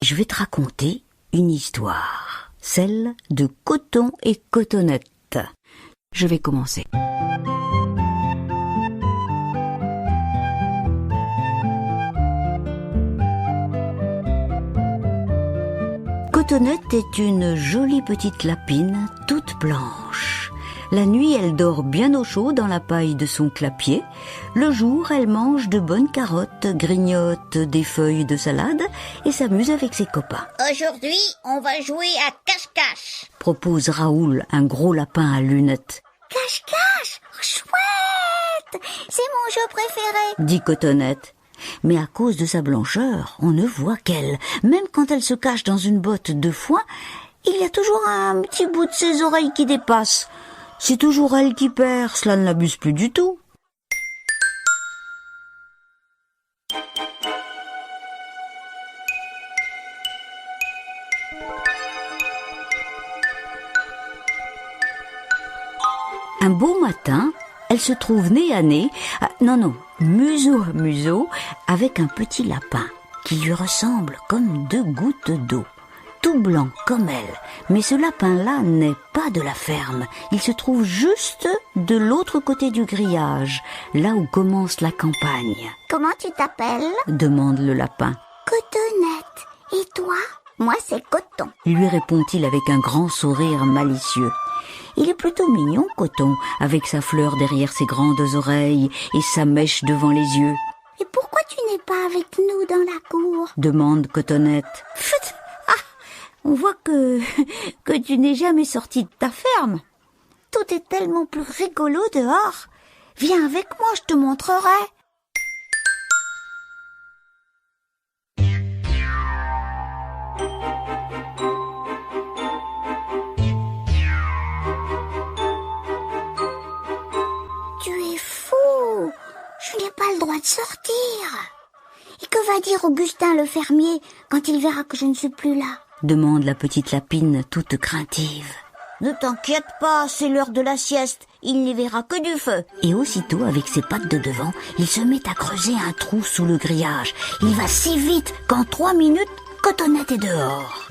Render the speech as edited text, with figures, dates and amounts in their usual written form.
Je vais te raconter une histoire, celle de Coton et Cotonnette. Je vais commencer. Cotonnette est une jolie petite lapine, toute blanche. La nuit, elle dort bien au chaud dans la paille de son clapier. Le jour, elle mange de bonnes carottes, grignote des feuilles de salade et s'amuse avec ses copains. Aujourd'hui, on va jouer à cache-cache. Propose Raoul, un gros lapin à lunettes. Cache-cache, chouette, c'est mon jeu préféré. Dit Cotonnette. Mais à cause de sa blancheur, on ne voit qu'elle. Même quand elle se cache dans une botte de foin, il y a toujours un petit bout de ses oreilles qui dépasse. C'est toujours elle qui perd, cela ne l'abuse plus du tout. Un beau matin, elle se trouve nez à nez, museau à museau, avec un petit lapin qui lui ressemble comme deux gouttes d'eau. Tout blanc comme elle, mais ce lapin-là n'est pas de la ferme. Il se trouve juste de l'autre côté du grillage, là où commence la campagne. Comment tu t'appelles? Demande le lapin. Cotonnette. Et toi? Moi, c'est Coton. Lui répond-il avec un grand sourire malicieux. Il est plutôt mignon, Coton, avec sa fleur derrière ses grandes oreilles et sa mèche devant les yeux. Et pourquoi tu n'es pas avec nous dans la cour? Demande Cotonnette. Pfft! On voit que tu n'es jamais sorti de ta ferme. Tout est tellement plus rigolo dehors. Viens avec moi, je te montrerai. Tu es fou. Je n'ai pas le droit de sortir. Et que va dire Augustin le fermier quand il verra que je ne suis plus là? Demande la petite lapine toute craintive. Ne t'inquiète pas, c'est l'heure de la sieste. Il n'y verra que du feu. Et aussitôt, avec ses pattes de devant, il se met à creuser un trou sous le grillage. Il va si vite qu'en 3 minutes, Cotonnette est dehors.